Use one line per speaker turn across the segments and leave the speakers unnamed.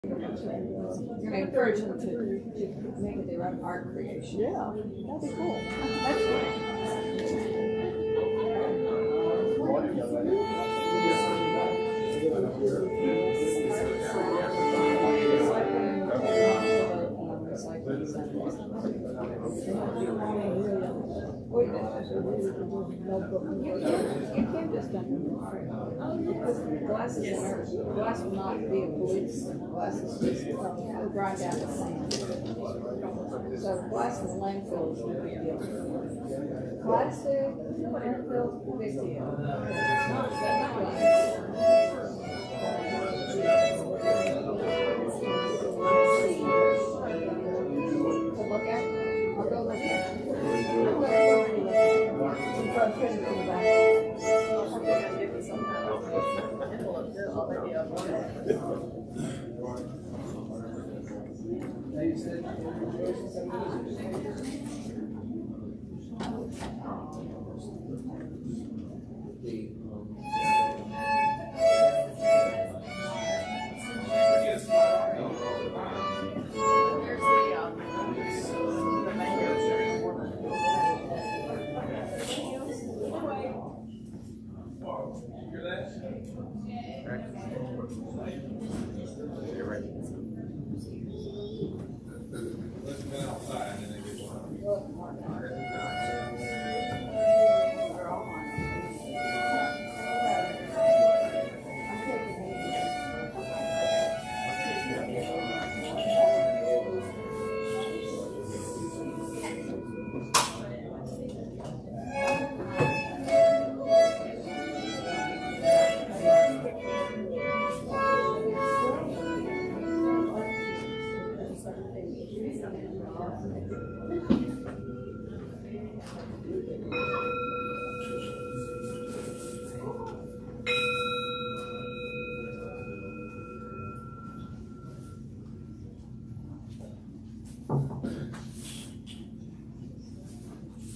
You're going to encourage them to make it their own art creation.
Yeah, that'd be cool.
That's right. You can't just dump them because glass will not be a police. Glass is just will grind down the sand. So glass in the landfill is no big deal. Plastic, landfill, big deal. To look at? I'll go look at it.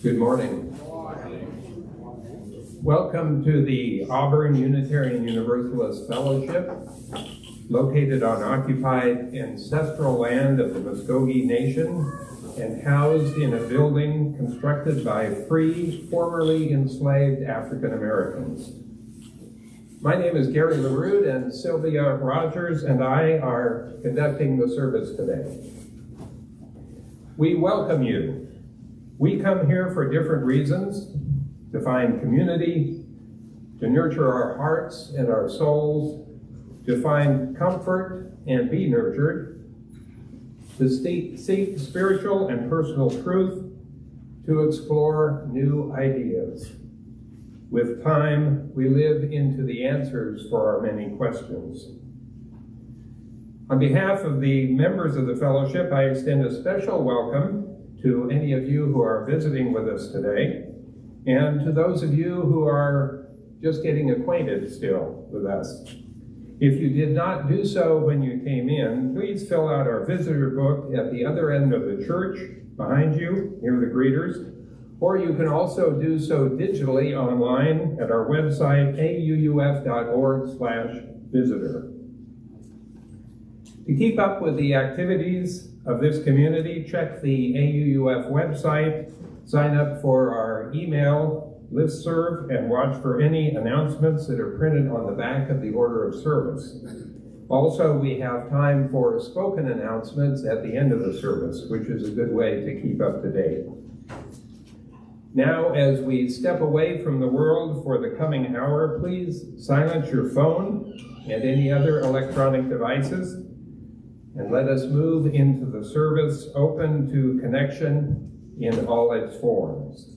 Good morning. Welcome to the Auburn Unitarian Universalist Fellowship, located on occupied ancestral land of the Muskogee Nation and housed in a building constructed by free, formerly enslaved African Americans. My name is Gary LaRue, and Sylvia Rogers and I are conducting the service today. We welcome you. We come here for different reasons: to find community, to nurture our hearts and our souls, to find comfort and be nurtured, to seek spiritual and personal truth, to explore new ideas. With time, we live into the answers for our many questions. On behalf of the members of the fellowship, I extend a special welcome to any of you who are visiting with us today, and to those of you who are just getting acquainted still with us. If you did not do so when you came in, please fill out our visitor book at the other end of the church, behind you, near the greeters, or you can also do so digitally online at our website, auuf.org/visitor. To keep up with the activities of this community, check the AUUF website, sign up for our email listserv, and watch for any announcements that are printed on the back of the order of service. Also, we have time for spoken announcements at the end of the service, which is a good way to keep up to date. Now, as we step away from the world for the coming hour, please silence your phone and any other electronic devices, and let us move into the service open to connection in all its forms.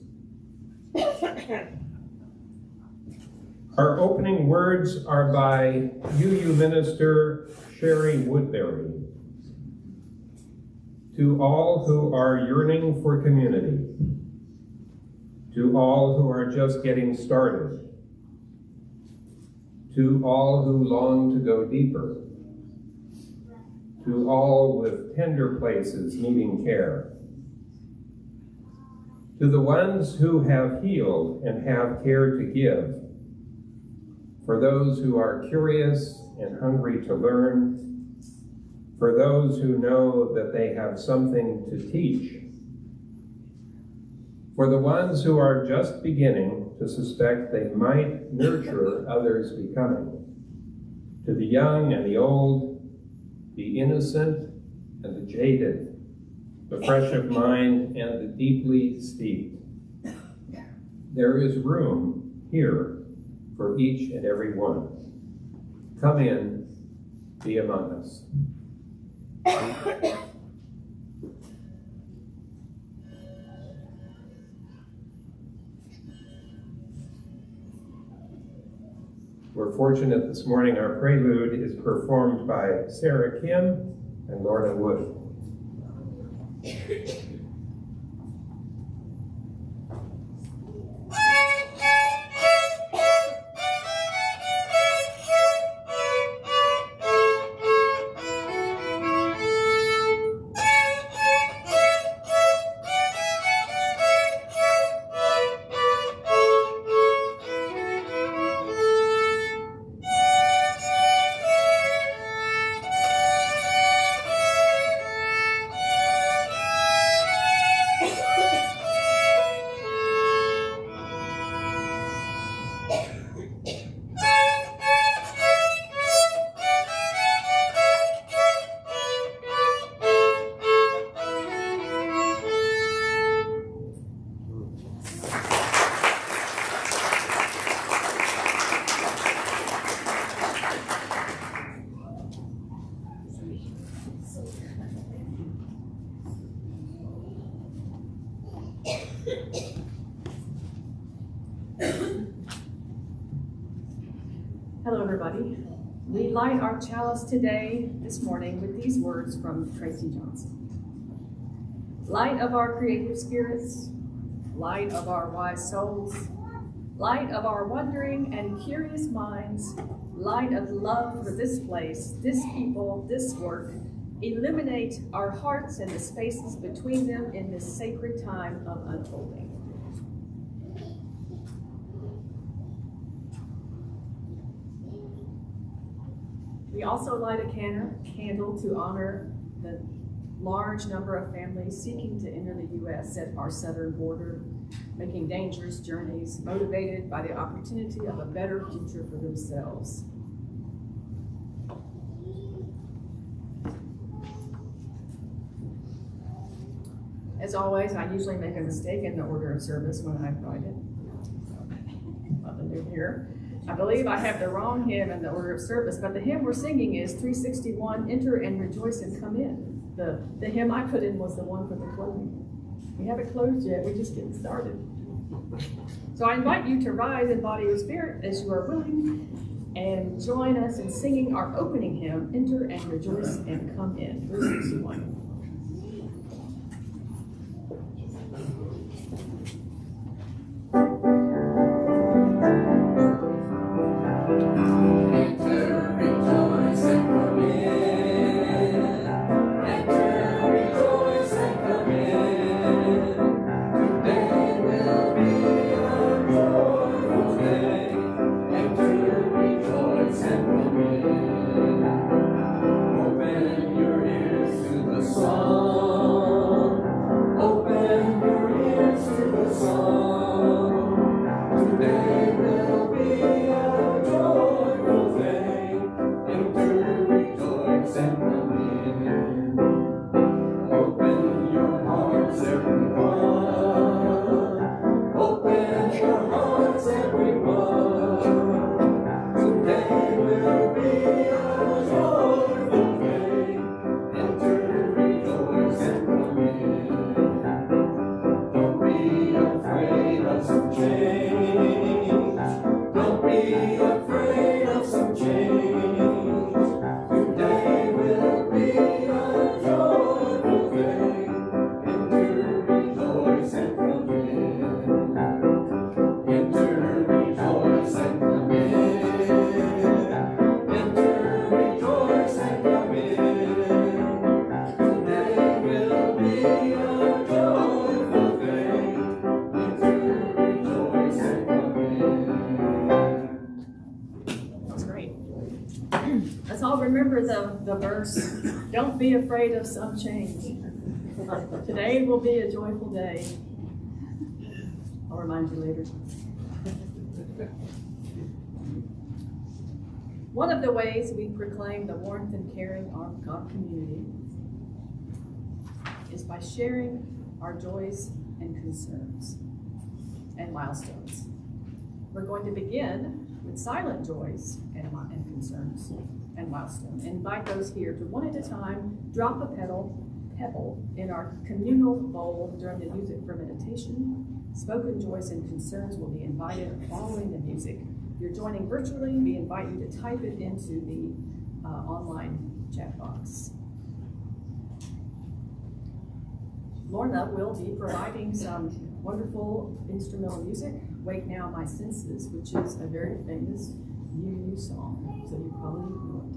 Our opening words are by UU Minister Sherry Woodbury. To all who are yearning for community, to all who are just getting started, to all who long to go deeper, to all with tender places needing care, to the ones who have healed and have care to give, for those who are curious and hungry to learn, for those who know that they have something to teach, for the ones who are just beginning to suspect they might nurture others becoming, to the young and the old, the innocent and the jaded, the fresh of mind and the deeply steeped. There is room here for each and every one. Come in, be among us. We're fortunate this morning our prelude is performed by Sarah Kim and Lorna Wood.
Hello, everybody. We light our chalice today, this morning, with these words from Tracy Johnson. Light of our creative spirits, light of our wise souls, light of our wondering and curious minds, light of love for this place, this people, this work, illuminate our hearts and the spaces between them in this sacred time of unfolding. We also light a candle to honor the large number of families seeking to enter the U.S. at our southern border, making dangerous journeys, motivated by the opportunity of a better future for themselves. As always, I usually make a mistake in the order of service when I write it. Nothing new here. I believe I have the wrong hymn in the order of service, but the hymn we're singing is 361, Enter and Rejoice and Come In. The hymn I put in was the one for the closing. We haven't closed yet, we're just getting started. So I invite you to rise in body or spirit as you are willing and join us in singing our opening hymn, Enter and Rejoice and Come In, 361. Let's all remember the verse Don't be afraid of some change. Today will be a joyful day. I'll remind you later. One of the ways we proclaim the warmth and caring of our community is by sharing our joys and concerns and milestones. We're going to begin with silent joys and concerns and milestones. Invite those here to one at a time, drop a pebble in our communal bowl during the music for meditation. Spoken joys and concerns will be invited following the music. If you're joining virtually, we invite you to type it into the online chat box. Lorna will be providing some wonderful instrumental music, Wake Now My Senses, which is a very famous UU song, so you probably know it.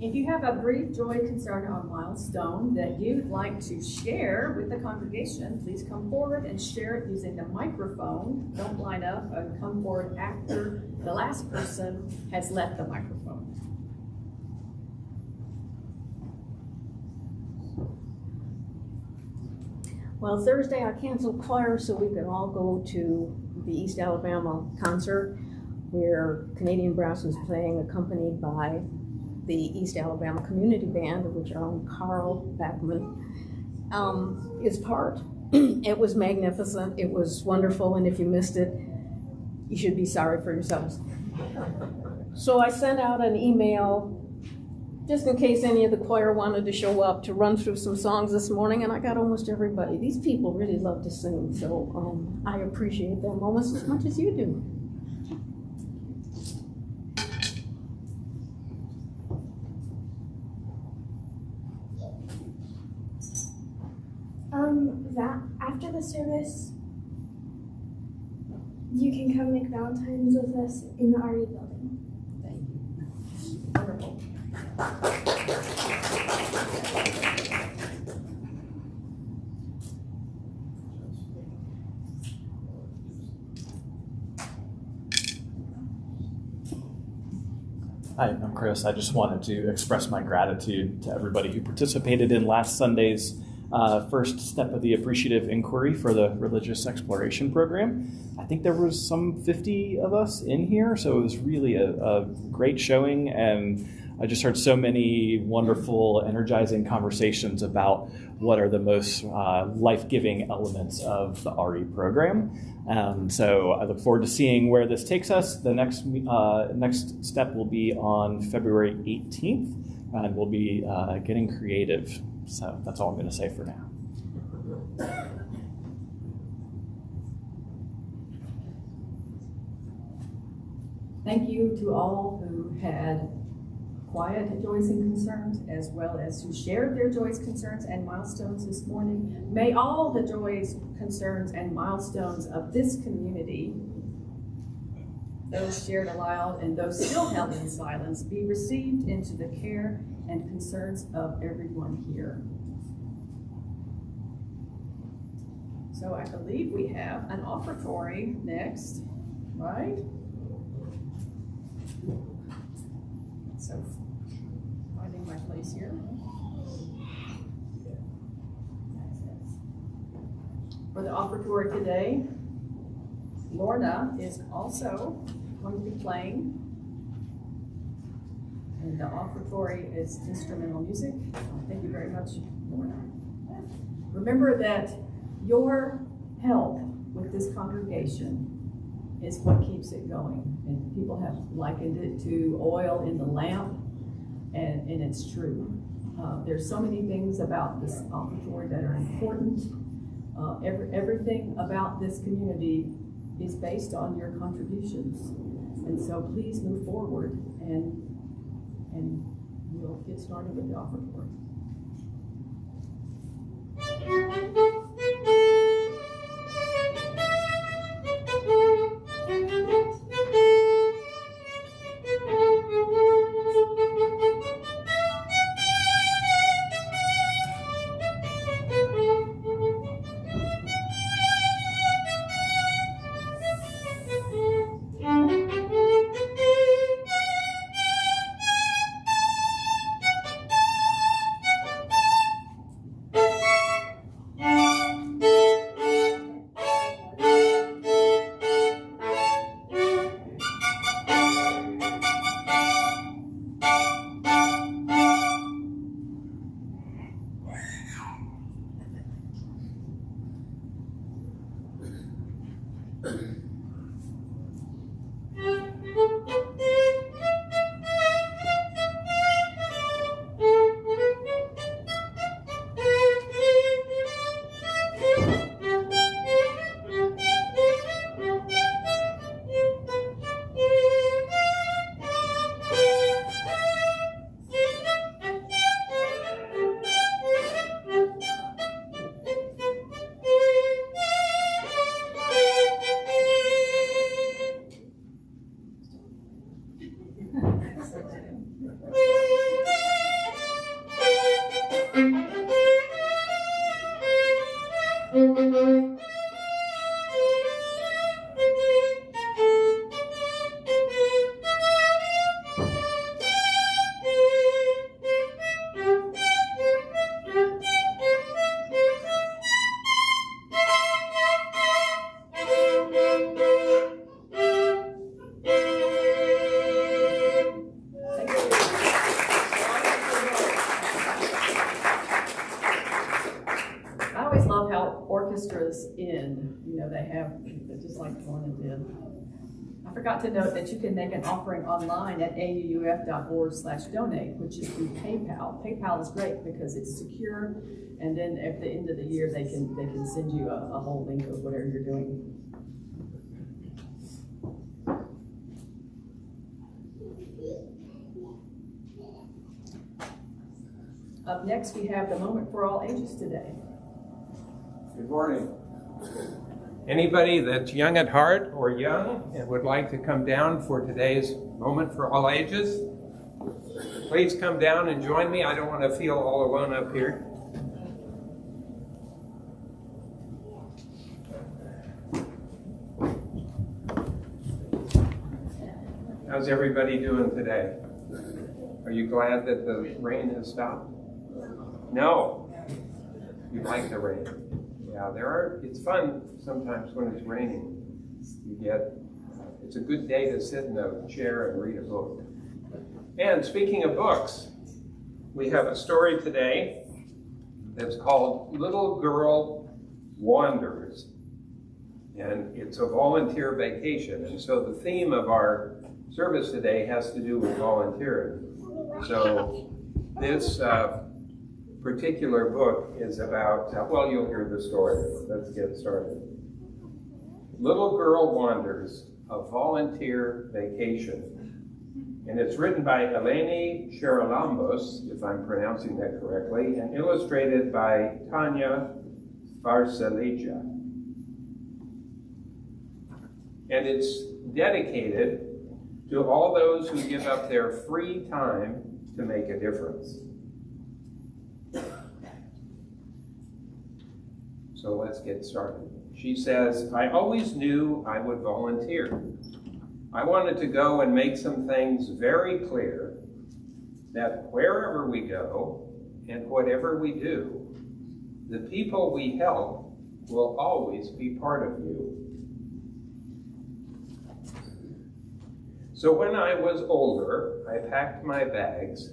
If you have a brief joy, concern, or milestone that you'd like to share with the congregation, please come forward and share it using the microphone. Don't line up and come forward after the last person has left the microphone.
Well, Thursday I canceled choir so we could all go to the East Alabama concert where Canadian Brass was playing, accompanied by the East Alabama Community Band, of which our own Carl Backman is part. It was magnificent, it was wonderful, and if you missed it, you should be sorry for yourselves. So I sent out an email just in case any of the choir wanted to show up to run through some songs this morning, and I got almost everybody. These people really love to sing, so I appreciate them almost as much as you do.
That after the service, you can come make Valentine's with us in the RE building.
Thank you. Wonderful.
Hi, I'm Chris. I just wanted to express my gratitude to everybody who participated in last Sunday's first step of the appreciative inquiry for the religious exploration program. I think there was some 50 of us in here, so it was really a great showing, and I just heard so many wonderful, energizing conversations about what are the most life-giving elements of the RE program. So I look forward to seeing where this takes us. The next step will be on February 18th, and we'll be getting creative. So that's all I'm going to say for now.
Thank you to all who had quiet joys and concerns, as well as who shared their joys, concerns, and milestones this morning. May all the joys, concerns, and milestones of this community, those shared aloud and those still held in silence, be received into the care and concerns of everyone here. So I believe we have an offertory next, right? So finding my place here. For the offertory today, Lorna is also going to be playing. And the offertory is instrumental music. Thank you very much, Lorna. Remember that your help with this congregation is what keeps it going. And people have likened it to oil in the lamp, and it's true. There's so many things about this offertory that are important. Everything about this community is based on your contributions. And so please move forward and we'll get started with the offertory. Orchestras in, they have, just like Lorna did. I forgot to note that you can make an offering online at auuf.org/donate, which is through PayPal. PayPal is great because it's secure, and then at the end of the year they can send you a whole link of whatever you're doing. Up next, we have the Moment for All Ages today.
Good morning. Anybody that's young at heart or young and would like to come down for today's Moment for All Ages, please come down and join me. I don't want to feel all alone up here. How's everybody doing today? Are you glad that the rain has stopped? No. You like the rain. Yeah, it's fun sometimes when it's raining. It's a good day to sit in a chair and read a book. And speaking of books, we have a story today that's called Little Girl Wanders. And it's a volunteer vacation. And so the theme of our service today has to do with volunteering. So this particular book is about, well, you'll hear the story. Let's get started. Little Girl Wanders, a volunteer vacation. And it's written by Eleni Charalambos, if I'm pronouncing that correctly, and illustrated by Tanya Varsaleja. And it's dedicated to all those who give up their free time to make a difference. So let's get started. She says, I always knew I would volunteer. I wanted to go and make some things very clear, that wherever we go and whatever we do, the people we help will always be part of you. So when I was older, I packed my bags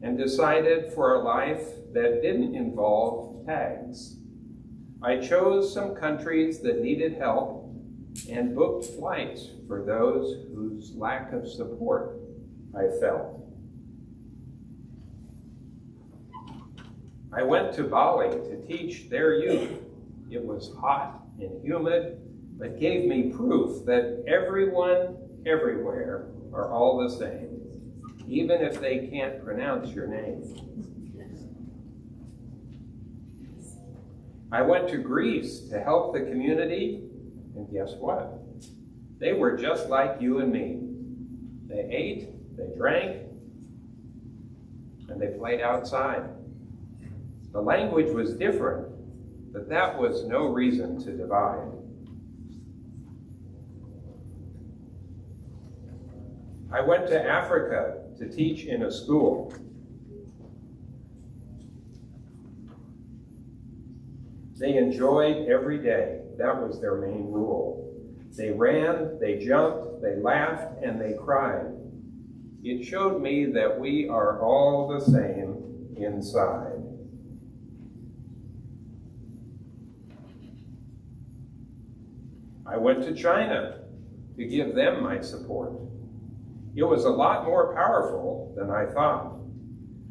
and decided for a life that didn't involve tags. I chose some countries that needed help and booked flights for those whose lack of support I felt. I went to Bali to teach their youth. It was hot and humid, but gave me proof that everyone, everywhere, are all the same, even if they can't pronounce your name. I went to Greece to help the community, and guess what? They were just like you and me. They ate, they drank, and they played outside. The language was different, but that was no reason to divide. I went to Africa to teach in a school. They enjoyed every day. That was their main rule. They ran, they jumped, they laughed, and they cried. It showed me that we are all the same inside. I went to China to give them my support. It was a lot more powerful than I thought.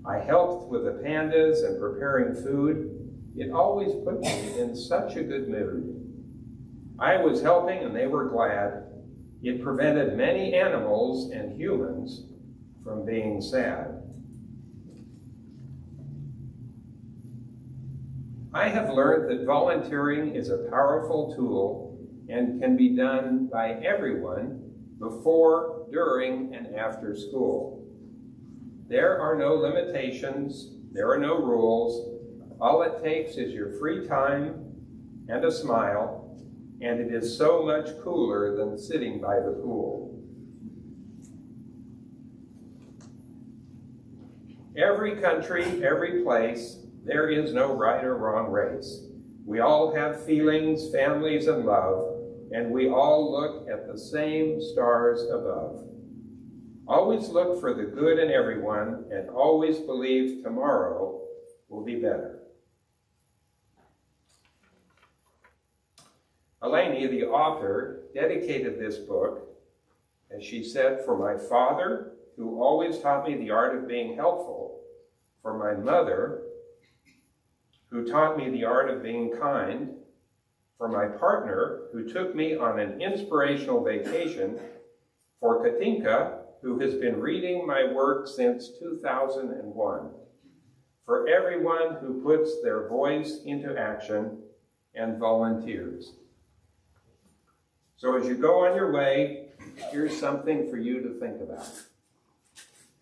I helped with the pandas and preparing food. It always put me in such a good mood. I was helping and they were glad. It prevented many animals and humans from being sad. I have learned that volunteering is a powerful tool and can be done by everyone before, during, and after school. There are no limitations, there are no rules. All it takes is your free time and a smile, and it is so much cooler than sitting by the pool. Every country, every place, there is no right or wrong race. We all have feelings, families, and love, and we all look at the same stars above. Always look for the good in everyone, and always believe tomorrow will be better. Eleni, the author, dedicated this book, as she said, for my father, who always taught me the art of being helpful, for my mother, who taught me the art of being kind, for my partner, who took me on an inspirational vacation, for Katinka, who has been reading my work since 2001, for everyone who puts their voice into action and volunteers. So as you go on your way, here's something for you to think about.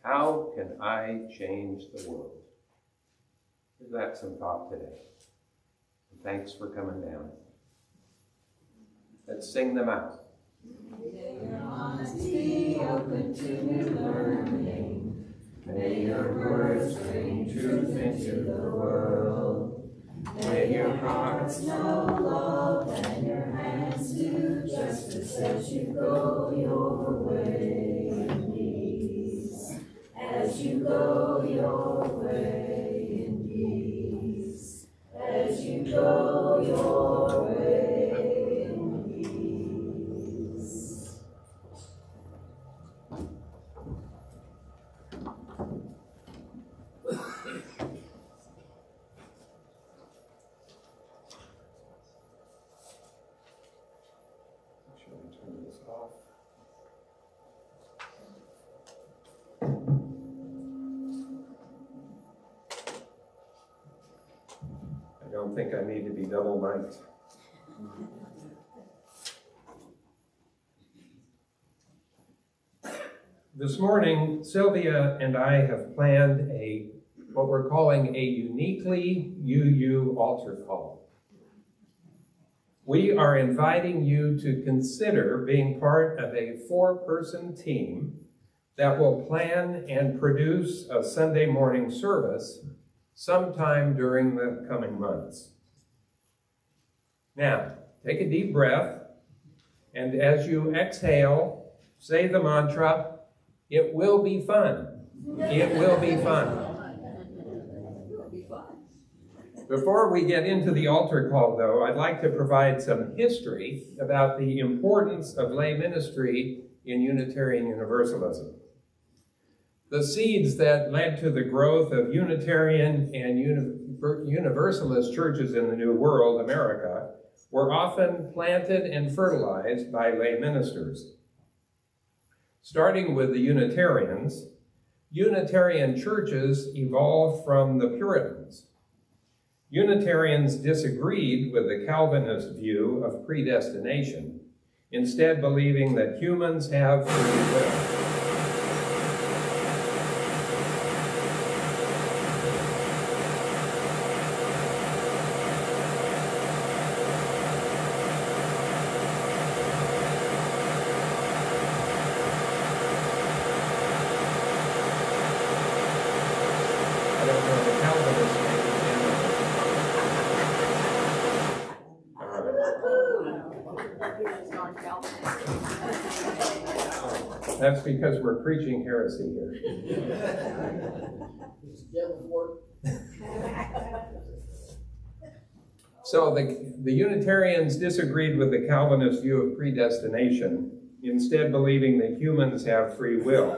How can I change the world? Give that some thought today. And thanks for coming down. Let's sing them out.
May your honesty open to new learning. May your words bring truth into the world. May your hearts know love and your hands do justice as you go your way in peace. As you go your way in peace. As you go your way in peace.
Shall we turn this off? I don't think I need to be double mic'd. This morning, Sylvia and I have planned what we're calling a uniquely UU altar call. we are inviting you to consider being part of a 4-person team that will plan and produce a Sunday morning service sometime during the coming months. Now, take a deep breath, and as you exhale, say the mantra, "It will be fun." It will be fun. Before we get into the altar call, though, I'd like to provide some history about the importance of lay ministry in Unitarian Universalism. The seeds that led to the growth of Unitarian and Universalist churches in the New World, America, were often planted and fertilized by lay ministers. Starting with the Unitarians, Unitarian churches evolved from the Puritans. Unitarians disagreed with the Calvinist view of predestination, instead believing that humans have free will. I don't know the Calvinist That's because we're preaching heresy here. So the Unitarians disagreed with the Calvinist view of predestination, instead believing that humans have free will.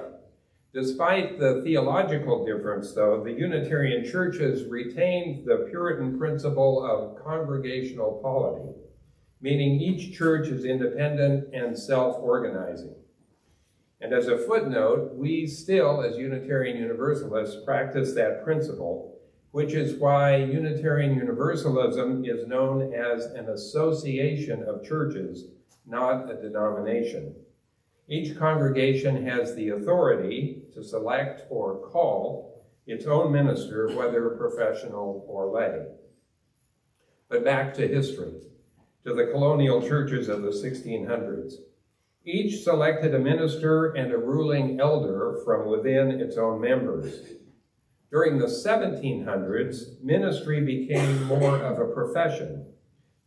Despite the theological difference, though, the Unitarian churches retained the Puritan principle of congregational polity, meaning each church is independent and self-organizing. And as a footnote, we still, as Unitarian Universalists, practice that principle, which is why Unitarian Universalism is known as an association of churches, not a denomination. Each congregation has the authority to select or call its own minister, whether professional or lay. But back to history, to the colonial churches of the 1600s. Each selected a minister and a ruling elder from within its own members. During the 1700s, ministry became more of a profession,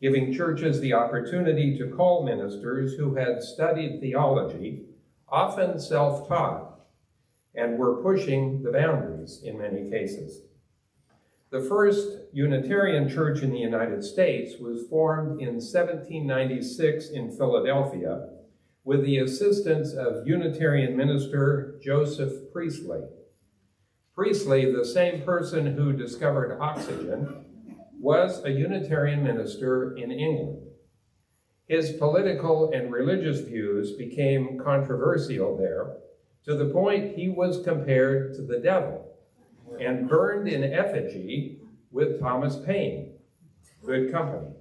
giving churches the opportunity to call ministers who had studied theology, often self-taught, and were pushing the boundaries in many cases. The first Unitarian church in the United States was formed in 1796 in Philadelphia with the assistance of Unitarian minister Joseph Priestley. Priestley, the same person who discovered oxygen, was a Unitarian minister in England. His political and religious views became controversial there, to the point he was compared to the devil and burned in effigy with Thomas Paine. Good company.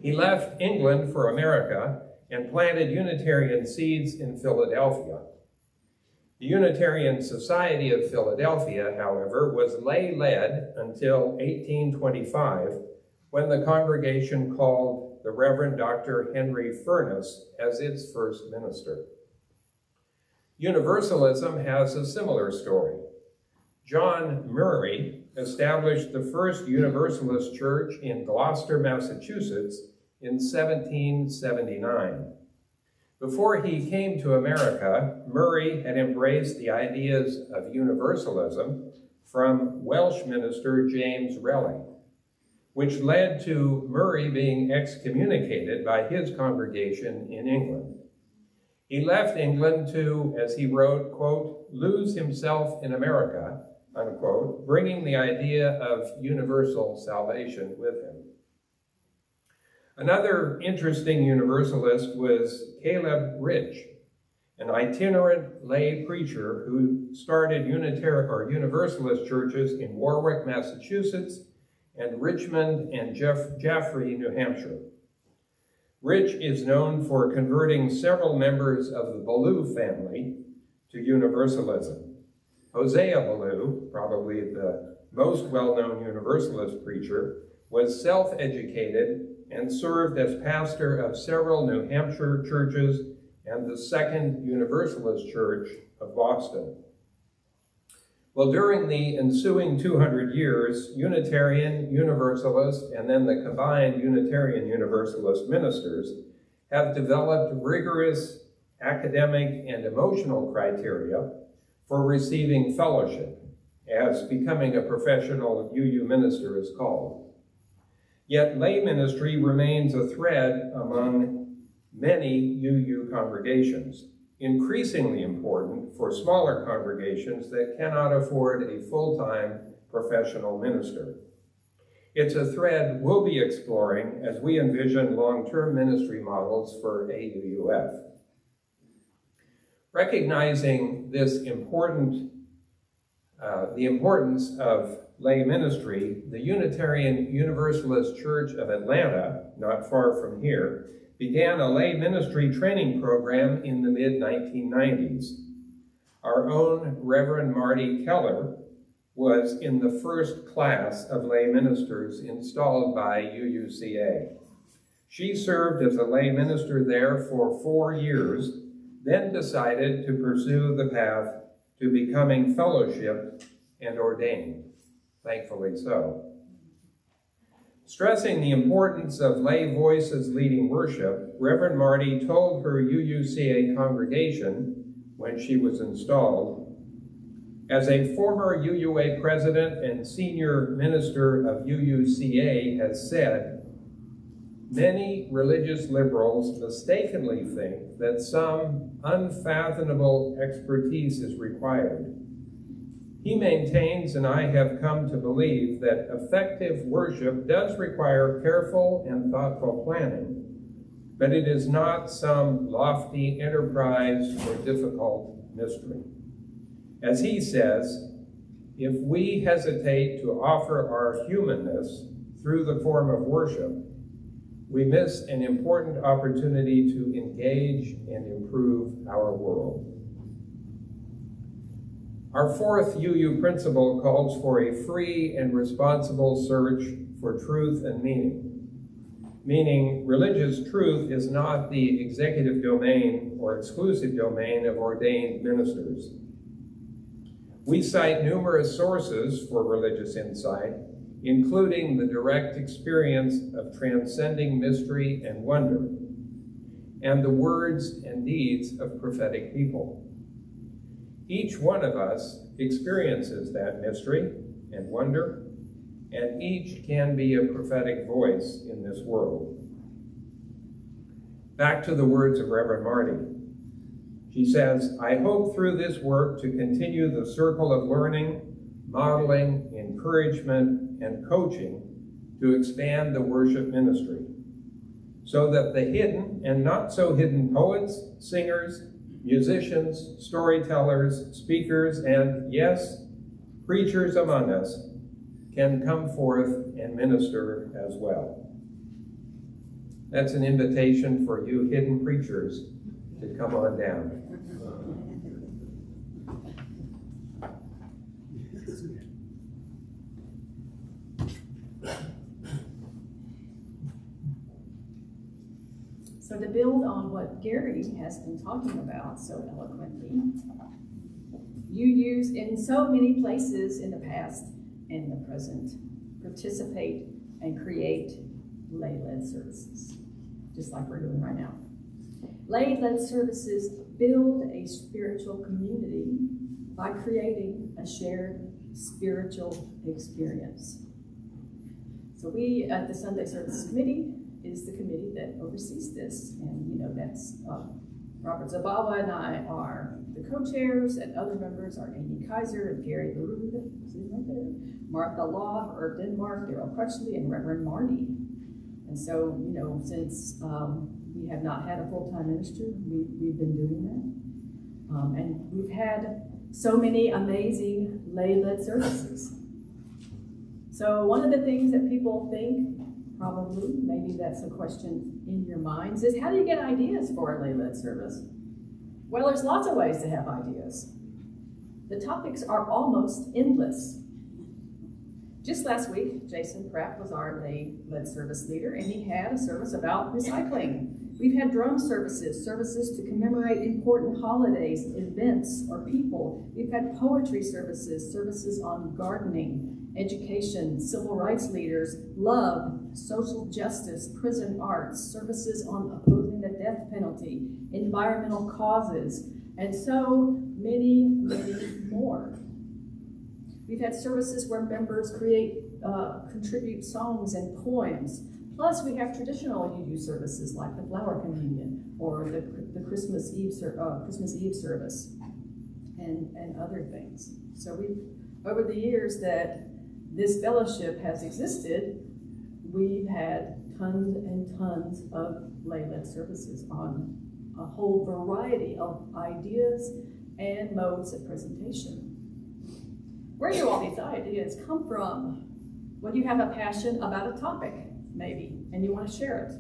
He left England for America and planted Unitarian seeds in Philadelphia. The Unitarian Society of Philadelphia, however, was lay-led until 1825, when the congregation called the Reverend Dr. Henry Furness as its first minister. Universalism has a similar story. John Murray established the first Universalist church in Gloucester, Massachusetts in 1779. Before he came to America, Murray had embraced the ideas of Universalism from Welsh minister James Relly, which led to Murray being excommunicated by his congregation in England. He left England to, as he wrote, quote, lose himself in America, unquote, bringing the idea of universal salvation with him. Another interesting Universalist was Caleb Rich, an itinerant lay preacher who started Universalist churches in Warwick, Massachusetts, and Richmond and Jaffrey, New Hampshire. Rich is known for converting several members of the Ballou family to Universalism. Hosea Ballou, probably the most well-known Universalist preacher, was self-educated and served as pastor of several New Hampshire churches and the Second Universalist Church of Boston. Well, during the ensuing 200 years, Unitarian Universalist and then the combined Unitarian Universalist ministers have developed rigorous academic and emotional criteria for receiving fellowship, as becoming a professional UU minister is called. Yet lay ministry remains a thread among many UU congregations, increasingly important for smaller congregations that cannot afford a full-time professional minister. It's a thread we'll be exploring as we envision long-term ministry models for AUUF. Recognizing this the importance of lay ministry, the Unitarian Universalist Church of Atlanta, not far from here, began a lay ministry training program in the mid-1990s. Our own Reverend Marty Keller was in the first class of lay ministers installed by UUCA. She served as a lay minister there for 4 years, then decided to pursue the path to becoming fellowship and ordained, thankfully so. Stressing the importance of lay voices leading worship, Reverend Marty told her UUCA congregation when she was installed, "As a former UUA president and senior minister of UUCA has said, many religious liberals mistakenly think that some unfathomable expertise is required. He maintains, and I have come to believe, that effective worship does require careful and thoughtful planning, but it is not some lofty enterprise or difficult mystery. As he says, if we hesitate to offer our humanness through the form of worship, we miss an important opportunity to engage and improve our world." Our fourth UU principle calls for a free and responsible search for truth and meaning. Meaning, religious truth is not the executive domain or exclusive domain of ordained ministers. We cite numerous sources for religious insight, including the direct experience of transcending mystery and wonder, and the words and deeds of prophetic people. Each one of us experiences that mystery and wonder, and each can be a prophetic voice in this world. Back to the words of Reverend Marty. She says, "I hope through this work to continue the circle of learning, modeling, encouragement, and coaching to expand the worship ministry, so that the hidden and not so hidden poets, singers, musicians, storytellers, speakers, and yes, preachers among us can come forth and minister as well." That's an invitation for you hidden preachers to come on down.
So to build on what Gary has been talking about so eloquently, you use in so many places in the past and the present, participate and create lay-led services, just like we're doing right now. Lay-led services build a spiritual community by creating a shared spiritual experience. So we at the Sunday Services Committee is the committee that oversees this, and that's Robert Zabawa and I are the co-chairs, and other members are Amy Kaiser and Gary LaRue, sitting right there, Martha Law, Herb Denmark, Daryl Crutchley, and Reverend Marty. And so, since we have not had a full-time minister, we've been doing that. And we've had so many amazing lay-led services. So one of the things that people think, probably, maybe that's a question in your minds, is how do you get ideas for a lay-led service? Well, there's lots of ways to have ideas. The topics are almost endless. Just last week, Jason Pratt was our lay-led service leader, and he had a service about recycling. We've had drum services, services to commemorate important holidays, events, or people. We've had poetry services, services on gardening, education, civil rights leaders, love, social justice, prison arts, services on opposing the death penalty, environmental causes, and so many, many more. We've had services where members contribute songs and poems. Plus, we have traditional UU services like the Flower Communion or the Christmas Eve service and other things. So over the years that this fellowship has existed, we've had tons and tons of lay-led services on a whole variety of ideas and modes of presentation. Where do all these ideas come from? Well, you have a passion about a topic, maybe, and you want to share it.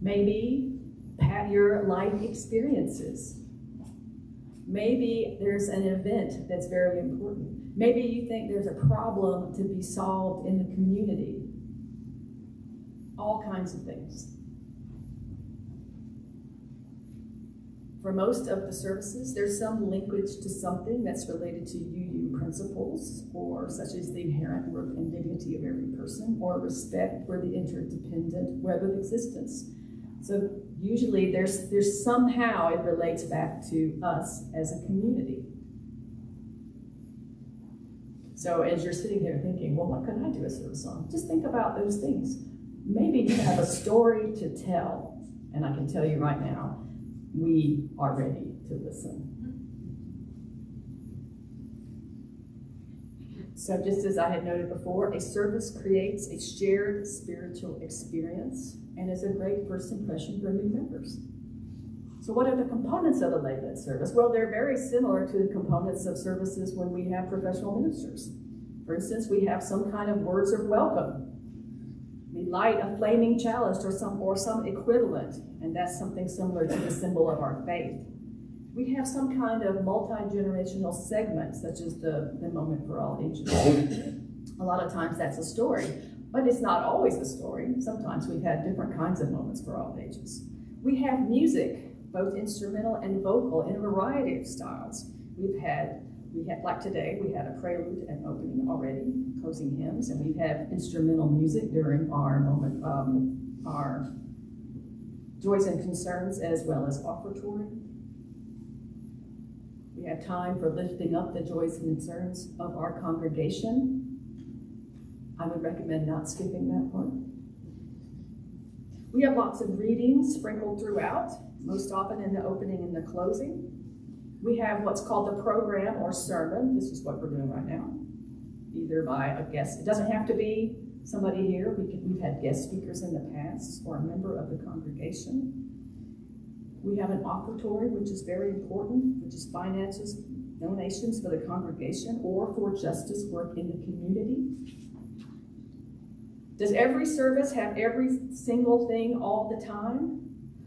Maybe your life experiences. Maybe there's an event that's very important. Maybe you think there's a problem to be solved in the community. All kinds of things. For most of the services, there's some linkage to something that's related to UU principles, or such as the inherent worth and dignity of every person, or respect for the interdependent web of existence. So usually there's somehow it relates back to us as a community. So as you're sitting there thinking, well, what can I do a service on? Just think about those things. Maybe you have a story to tell, and I can tell you right now, we are ready to listen. So just as I had noted before, a service creates a shared spiritual experience and is a great first impression for new members. So what are the components of a lay-led service? Well, they're very similar to the components of services when we have professional ministers. For instance, we have some kind of words of welcome. We light a flaming chalice or some equivalent, and that's something similar to the symbol of our faith. We have some kind of multi-generational segment, such as the moment for all ages. A lot of times that's a story, but it's not always a story. Sometimes we've had different kinds of moments for all ages. We have music, both instrumental and vocal, in a variety of styles. We had, like today, we had a prelude and opening already, closing hymns, and we have instrumental music during our moment, our joys and concerns, as well as offertory. We have time for lifting up the joys and concerns of our congregation. I would recommend not skipping that part. We have lots of readings sprinkled throughout, most often in the opening and the closing. We have what's called the program or sermon. This is what we're doing right now, either by a guest. It doesn't have to be somebody here. We've had guest speakers in the past or a member of the congregation. We have an offertory, which is very important, which is finances, donations for the congregation or for justice work in the community. Does every service have every single thing all the time?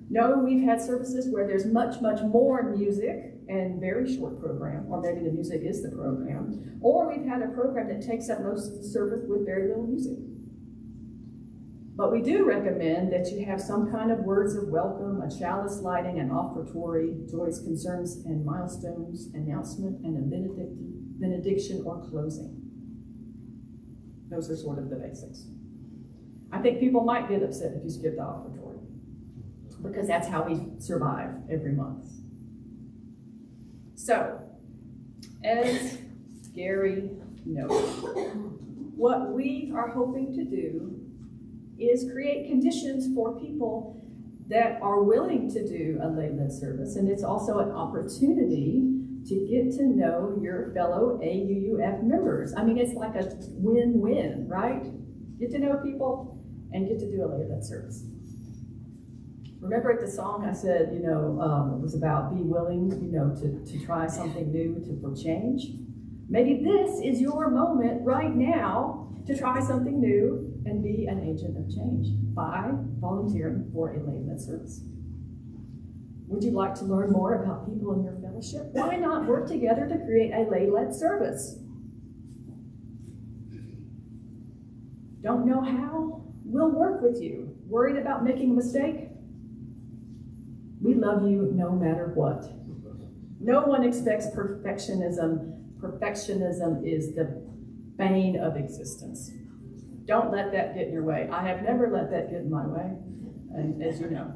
No, we've had services where there's much, much more music and very short program, or maybe the music is the program, or we've had a program that takes up most of the service with very little music. But we do recommend that you have some kind of words of welcome, a chalice lighting, an offertory, joys, concerns, and milestones, announcement, and a benediction or closing. Those are sort of the basics. I think people might get upset if you skip the offertory, because that's how we survive every month. So, as Gary noted, what we are hoping to do is create conditions for people that are willing to do a lay-led service, and it's also an opportunity to get to know your fellow AUUF members. I mean, it's like a win-win, right? Get to know people and get to do a lay-led service. Remember at the song I said, it was about be willing, to try something new, for change. Maybe this is your moment right now to try something new and be an agent of change by volunteering for a lay-led service. Would you like to learn more about people in your fellowship? Why not work together to create a lay-led service? Don't know how? We'll work with you. Worried about making a mistake? We love you no matter what. No one expects perfectionism. Perfectionism is the bane of existence. Don't let that get in your way. I have never let that get in my way, and as you know.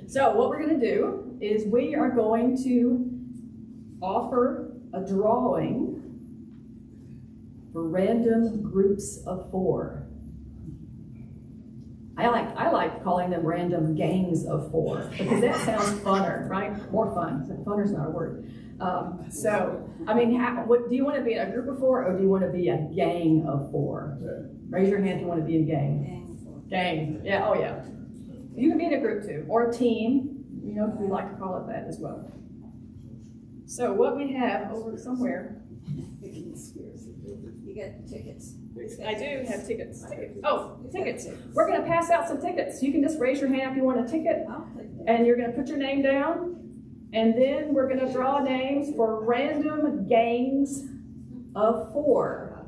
So what we're going to do is we are going to offer a drawing for random groups of 4. I like calling them random gangs of 4 because that sounds funner, right? More fun. Funner's not a word. So, I mean, what do you want to be in a group of 4 or do you want to be a gang of 4? Raise your hand if you want to be in a gang. Gang. Yeah, oh yeah. You can be in a group too, or a team. You know, we like to call it that as well. So what we have over somewhere.
You get tickets.
I do have tickets. Oh, tickets. We're going to pass out some tickets. You can just raise your hand if you want a ticket, and you're going to put your name down, and then we're going to draw names for random gangs of 4.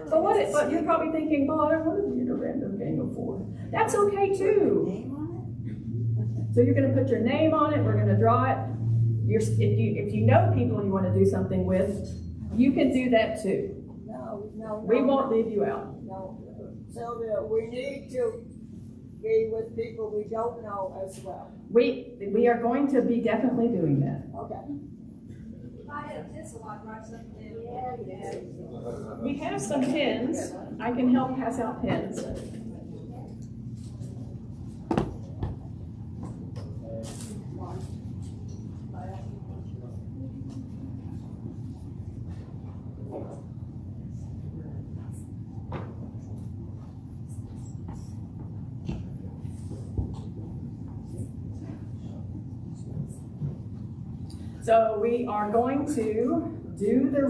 But you're probably thinking, well, I don't want to be in a random gang of 4. That's okay too. So you're going to put your name on it. We're going to draw it. If you know people you want to do something with, you can do that too.
No.
We won't leave you out.
No, Sylvia, we need to be with people we don't know as well.
We are going to be definitely doing that.
Okay.
I had a pencil, I'd write something down.
Yeah.
We have some pens. I can help pass out pens. So we are going to do the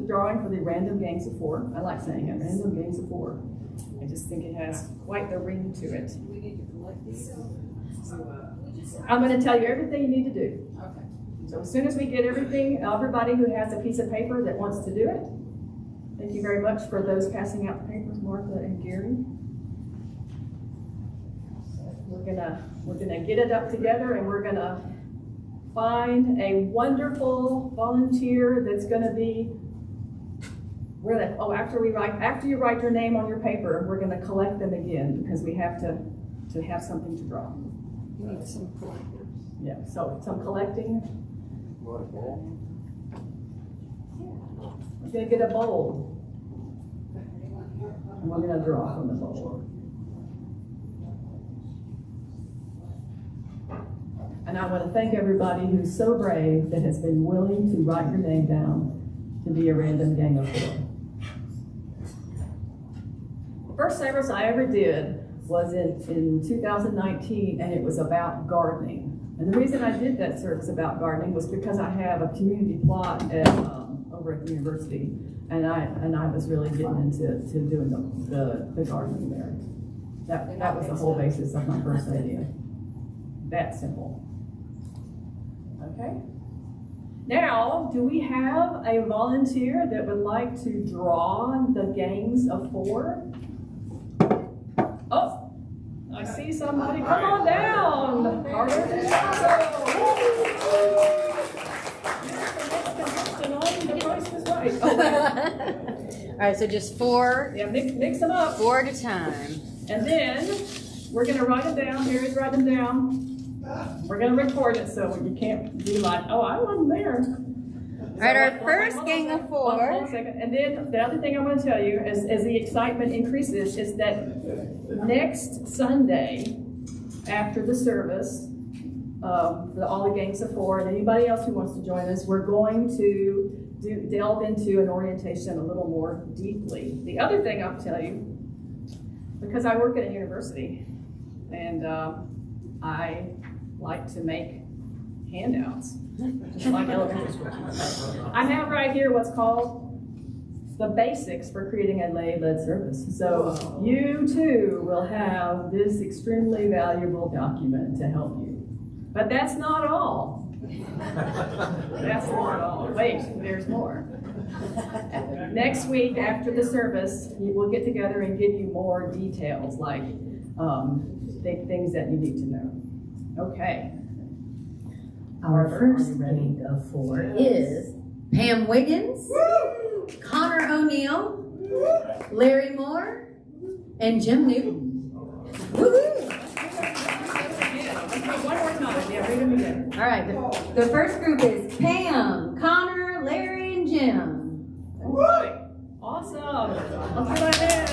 drawing for the random gangs of 4. I like saying it, random gangs of 4. I just think it has quite the ring to it.
We need to collect these.
I'm going to tell you everything you need to do.
Okay.
So as soon as we get everybody who has a piece of paper that wants to do it, thank you very much for those passing out the papers, Martha and Gary. We're gonna get it up together, and we're gonna find a wonderful volunteer that's going to be. After you write your name on your paper, we're going to collect them again because we have to have something to draw.
You need some collectors.
Yeah, so some collecting. We're going to get a bowl, and we're going to draw from the bowl. And I want to thank everybody who's so brave that has been willing to write your name down to be a random gang of 4. First service I ever did was in 2019, and it was about gardening. And the reason I did that service about gardening was because I have a community plot over at the university, and I was really getting into doing the gardening there. That was the whole basis of my first idea. That simple. Okay. Now, do we have a volunteer that would like to draw the gangs of 4? Oh, I see somebody. Come on down. Carter The price was right.
All right, so just 4.
Yeah, mix them up.
4 at a time.
And then we're going to write them down. Mary's write them down. We're going to record it so you can't be like, oh, I wasn't there.
All right, our first gang of 4.
Hold on a second. And then the other thing I'm going to tell you, as the excitement increases, is that next Sunday after the service, for all the gangs of 4 and anybody else who wants to join us, we're going to delve into an orientation a little more deeply. The other thing I'll tell you, because I work at a university, and I like to make handouts, just like elementary school. I have right here what's called the basics for creating a lay-led service. So you too will have this extremely valuable document to help you. But that's not all. That's not all. Wait, there's more. Next week after the service, we'll get together and give you more details, like things that you need to know. Okay.
Our first gang of 4 is Pam Wiggins, Connor O'Neill, Larry Moore, and Jim Newton. Woohoo!
One more time. Yeah, read them again.
All right, the first group is Pam, Connor, Larry, and Jim.
All right. Awesome. Let's go ahead.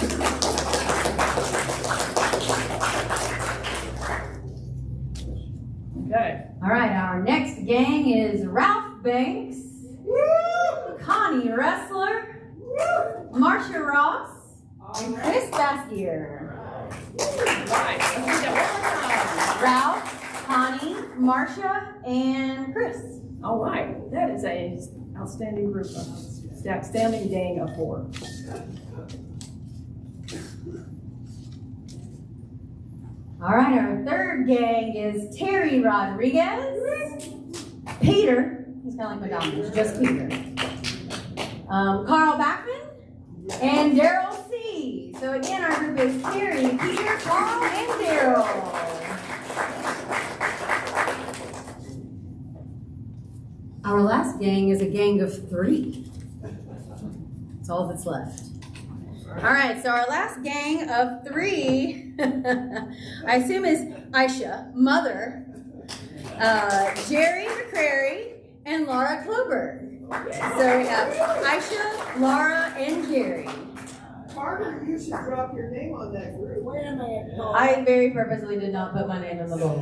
Okay.
All right, our next gang is Ralph Banks, Connie Ressler, Marcia Ross, and Chris Baskier.
Right. Let's do that
Ralph, Connie, Marcia, and Chris.
all right. That is a outstanding group of outstanding gang of 4.
All right, our third gang is Terry Rodriguez, Peter, he's kind of like McDonald's, just Peter, Carl Backman, and Daryl C. So again, our group is Terry, Peter, Carl, and Daryl. Our last gang is a gang of 3. That's all that's left. All right, so our last gang of 3, I assume is Aisha, Mother, Jerry McCrary, and Laura Kloberg. So we have Aisha, Laura, and Jerry.
Carter, you should drop your name on that group. Wait a minute.
I very purposely did not put my name in the bowl.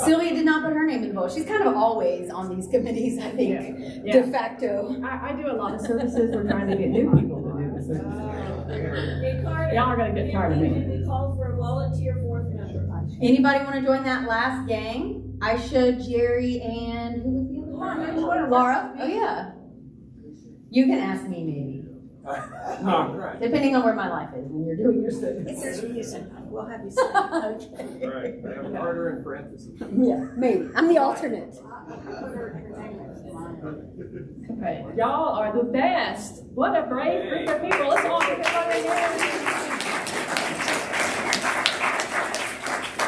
Sylvia did not put her name in the bowl. She's kind of always on these committees, I think,
Yeah.
de facto.
I do a lot of services. We're trying to get new people to do the services. Y'all are going to get tired of me.
We call for a volunteer 4th member.
Anybody want to join that last gang? Aisha, Jerry, and who was the other one? Laura? Oh, yeah. You can ask me, maybe. Depending on where my life is when you're doing your service.
We'll have you sign.
Okay.
Right, I have Carter in parentheses.
Yeah, maybe. I'm the alternate.
Okay, y'all are the best. What a brave group of people. Let's all give everybody a hand.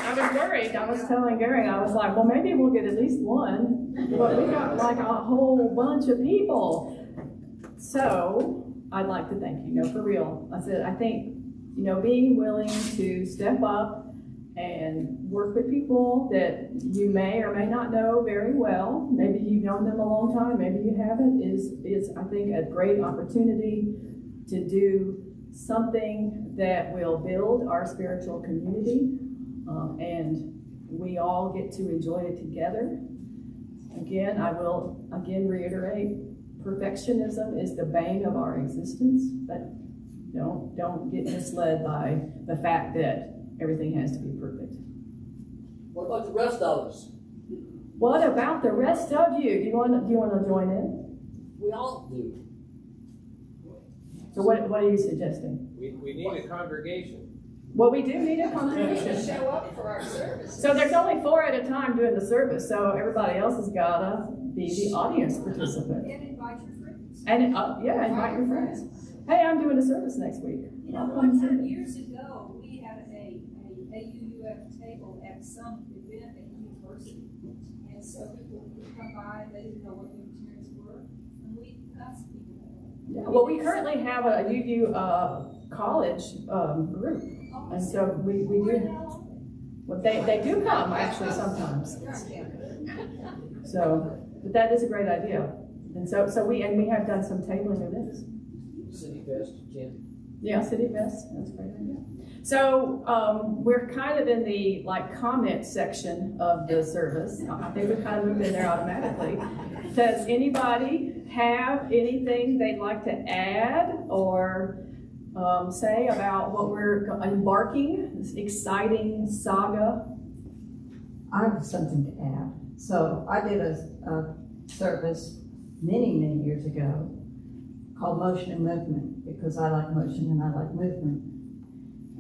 I was worried. I was telling Gary, I was like, well, maybe we'll get at least one. But we got like a whole bunch of people. So I'd like to thank you. No, for real. I said, I think, being willing to step up and work with people that you may or may not know very well, maybe you've known them a long time, maybe you haven't, is I think a great opportunity to do something that will build our spiritual community, and we all get to enjoy it together. Again, I will reiterate, perfectionism is the bane of our existence, but don't get misled by the fact that everything has to be perfect.
What about the rest of us?
What about the rest of you? Do you want to join in?
We all do.
So what are you suggesting?
We need a congregation.
Well, we do need a congregation.
Show up for our service.
So there's only 4 at a time doing the service, so everybody else has got to be the audience participant.
And invite your friends.
And invite your friends. Hey, I'm doing a service next week.
One time years ago, we had a AUUF table at some event at university. And so people would come by, they didn't know what Unitarians were, and we asked people.
Yeah, well, we currently have a UU college group. And so we do, well, they do come actually sometimes. So, but that is a great idea. And so we have done some tabling of this.
City Fest, Jen.
Yeah, City Fest, that's a great idea. So we're kind of in the comment section of the service. I think we kind of moved in there automatically. Does anybody have anything they'd like to add or say about what we're embarking, this exciting saga?
I have something to add. So I did a service many years ago called Motion and Movement, because I like motion and I like movement.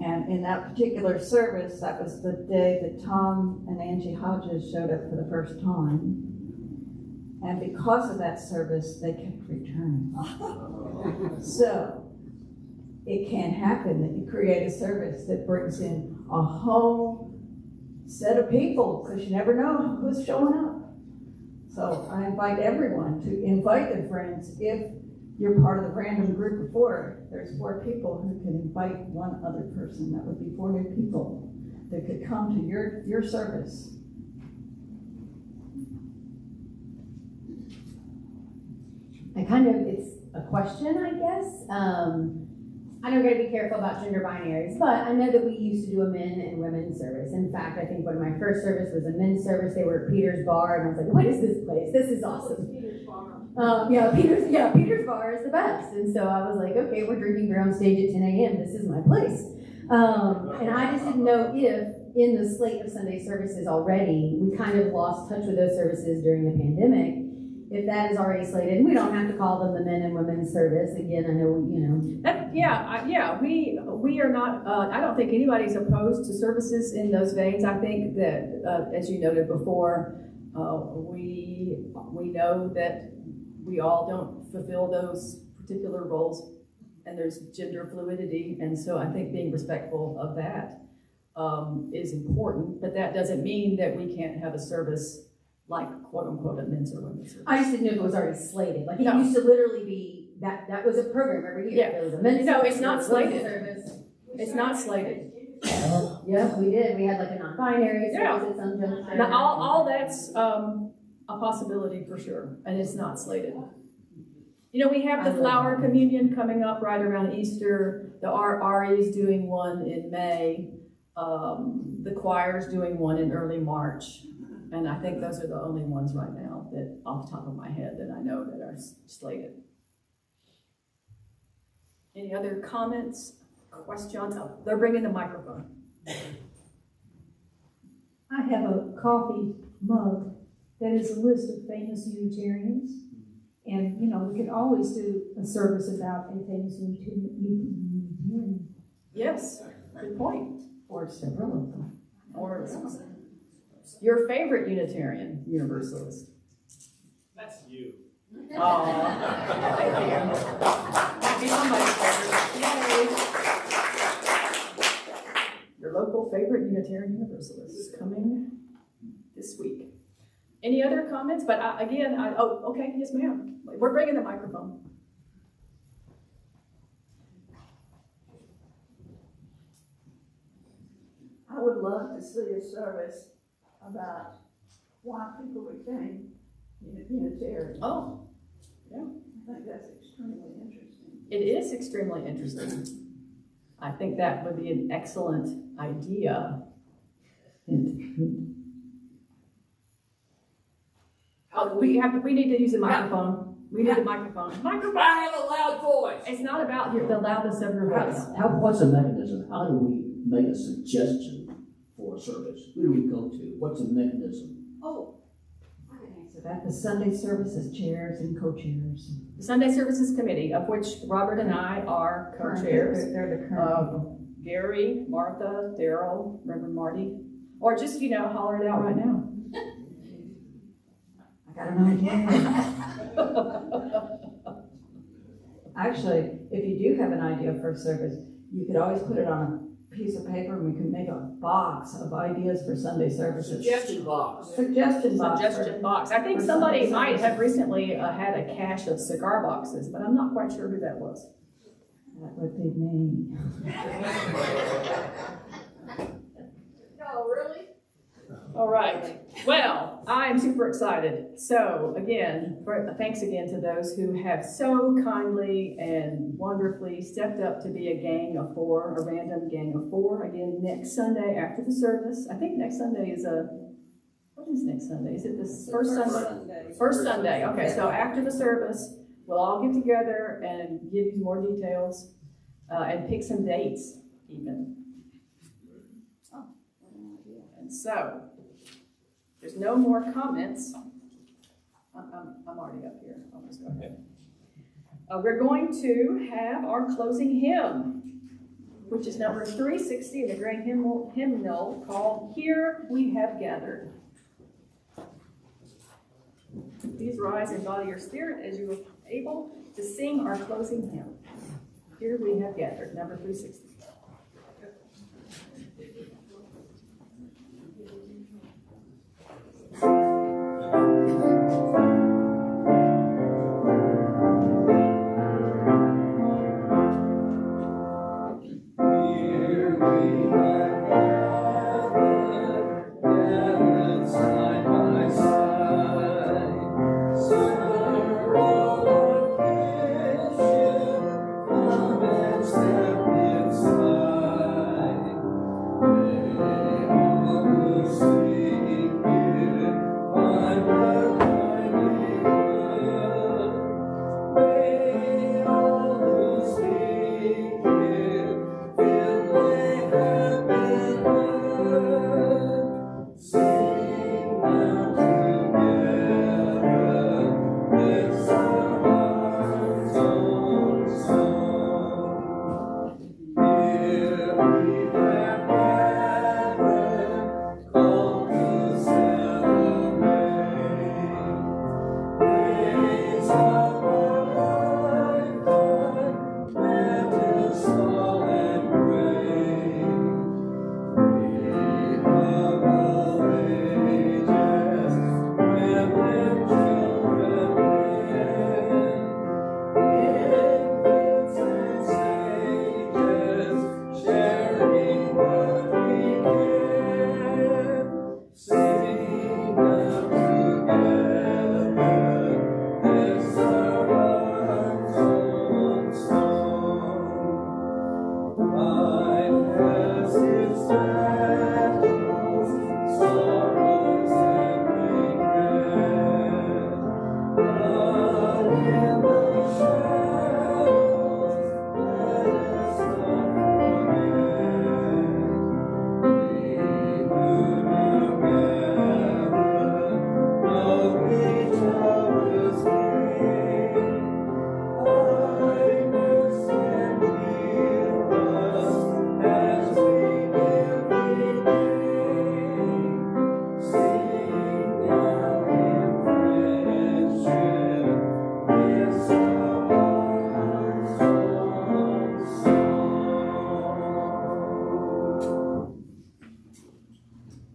And in that particular service, that was the day that Tom and Angie Hodges showed up for the first time. And because of that service, they kept returning. So it can happen that you create a service that brings in a whole set of people, because you never know who's showing up. So I invite everyone to invite their friends. If you're part of the random group of 4, there's 4 people who can invite one other person. That would be 4 new people that could come to your service.
It's a question, I guess. I know we're going to be careful about gender binaries, but I know that we used to do a men and women's service. In fact, I think one of my first service was a men's service. They were at Peter's Bar, and I was like, what is this place? This is awesome.
Peter's Bar.
Peter's Bar is the best. And so I was like, okay, we're drinking beer on stage at 10 a.m. This is my place. And I just didn't know if in the slate of Sunday services already, we kind of lost touch with those services during the pandemic. If that is already slated, and we don't have to call them the men and women's service. Again, I know,
we are not, I don't think anybody's opposed to services in those veins. I think that, as you noted before, we know that we all don't fulfill those particular roles, and there's gender fluidity, and so I think being respectful of that is important, but that doesn't mean that we can't have a service like quote unquote a men's or women's service.
I just didn't know if it was already slated. Like it used to literally be that was a program every year.
Yeah.
There was a men's
No,
service,
it's not
there was a women's
slated.
service.
It's not slated.
Yeah, we did. We had like a non-binary
Yeah.
service at some juncture.
Now, all that's a possibility for sure, and it's not slated. You know, we have the flower communion coming up right around Easter. The RE's doing one in May. The choir's doing one in early March. And I think those are the only ones right now that, off the top of my head, that I know that are slated. Any other comments, questions? Oh, they're bringing the microphone.
I have a coffee mug that is a list of famous Unitarians. And, we could always do a service about a famous Unitarian.
Yes, good point.
Or several of them.
Or your favorite Unitarian Universalist.
That's you.
Oh, thank you. Happy somebody's favorite. Yay. Your local favorite Unitarian Universalist is coming this week. Any other comments? But okay, yes ma'am. We're bringing the microphone.
I would love to see a service about why people became Unitarian.
Oh, yeah.
I think that's extremely interesting.
It is extremely interesting. I think that would be an excellent idea. We need to use a microphone. We need a microphone. Microphone.
I have a loud voice.
It's not about the loudness of your voice.
What's the mechanism? How do we make a suggestion for a service? Who do we go to? What's the mechanism?
Oh, I can answer that. The Sunday services chairs and co-chairs.
The Sunday Services Committee, of which Robert and I are co-chairs.
They're the current people.
Gary, Martha, Daryl, Reverend Marty, or just, holler it out right now.
I got an idea. Actually, if you do have an idea for a service, you could always put it on a piece of paper and we can make a box of ideas for Sunday services.
Suggestion box.
Suggestion box.
Suggestion box. I think somebody might have recently had a cache of cigar boxes, but I'm not quite sure who that was.
That would be me.
No, really?
All right. Well, I'm super excited. So again, thanks again to those who have so kindly and wonderfully stepped up to be a gang of 4, a random gang of 4. Again, next Sunday after the service. I think next Sunday is what is next Sunday? Is it the first Sunday? First Sunday. Okay, so after the service, we'll all get together and give you more details and pick some dates even. And so, there's no more comments. I'm already up here. I'll just go ahead. We're going to have our closing hymn, which which is number 360 in the great hymnal called Here We Have Gathered. Please rise in body or spirit as you are able to sing our closing hymn. Here We Have Gathered, number 360.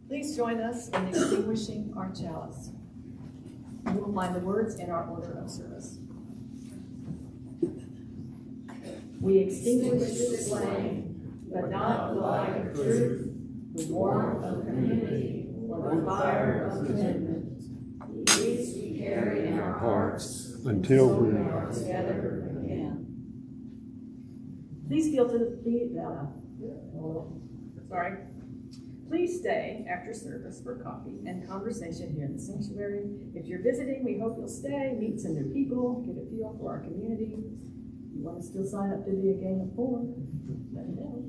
Please join us in extinguishing our chalice. We will find the words in our order of service. We extinguish this flame, but not the light of truth, the warmth of community, or the fire of commitment. These we carry in our hearts until we are together again. Please feel to the feet. Please stay after service for coffee and conversation here in the sanctuary. If you're visiting, we hope you'll stay, meet some new people, get a feel for our community. If you want to still sign up to be a gang of four, let me know.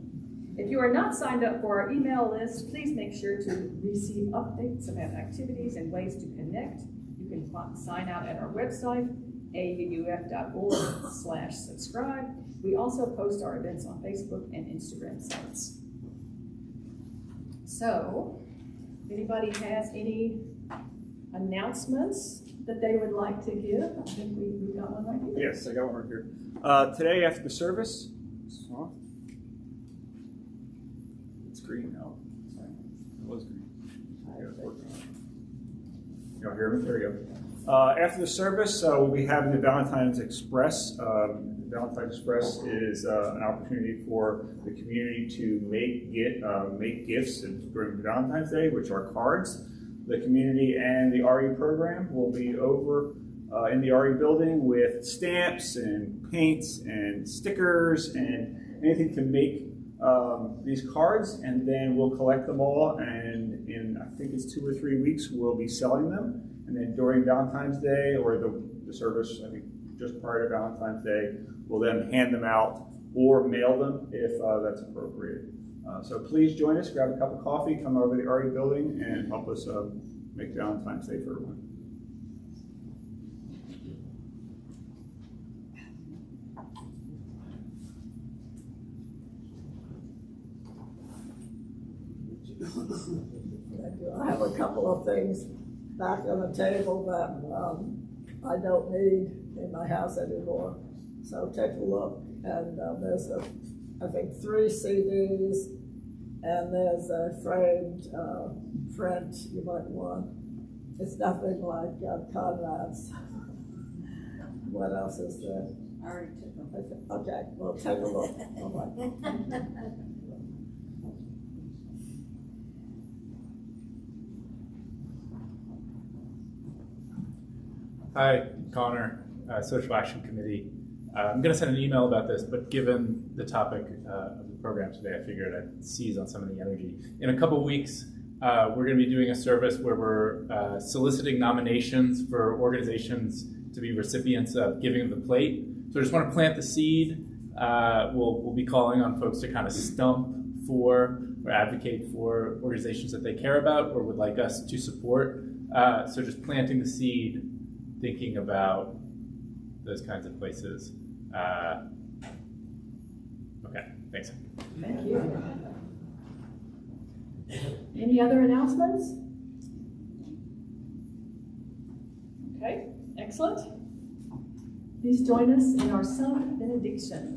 If you are not signed up for our email list, please make sure to receive updates about activities and ways to connect. You can sign out at our website, auuf.org/subscribe. We also post our events on Facebook and Instagram sites. So, if anybody has any announcements that they would like to give, I think we've got one right here.
Yes, I got one right here. Today after the service, it's green now. Sorry, it was green. Y'all hear me? There we go. After the service, we'll be having the Valentine's Express. Valentine's Express is an opportunity for the community to make gifts during Valentine's Day, which are cards. The community and the RE program will be over in the RE building with stamps and paints and stickers and anything to make these cards, and then we'll collect them all, and in I think it's 2 or 3 weeks we'll be selling them, and then during Valentine's Day or the service, I think just prior to Valentine's Day, we'll then hand them out or mail them if that's appropriate. So please join us, grab a cup of coffee, come over to the RE building and help us make Valentine's Day for everyone.
I have a couple of things back on the table that I don't need in my house anymore. So take a look, and there's I think 3 CDs, and there's a framed print you might want. It's nothing like Conrad's. What else is there?
I already took them.
Okay, well, take a look. All right.
Hi, Connor, Social Action Committee. I'm going to send an email about this, but given the topic of the program today, I figured I'd seize on some of the energy. In a couple weeks, we're going to be doing a service where we're soliciting nominations for organizations to be recipients of Giving of the Plate. So I just want to plant the seed. We'll be calling on folks to kind of stump for or advocate for organizations that they care about or would like us to support. So just planting the seed, thinking about those kinds of places. Okay, thanks.
Thank you. Any other announcements? Okay, excellent. Please join us in our self-benediction.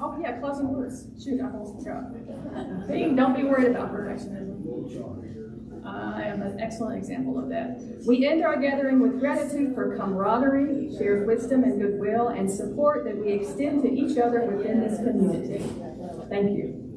Oh yeah, closing words. Shoot, I almost forgot. Don't be worried about perfectionism. I am an excellent example of that. We end our gathering with gratitude for camaraderie, shared wisdom and goodwill, and support that we extend to each other within this community. Thank you.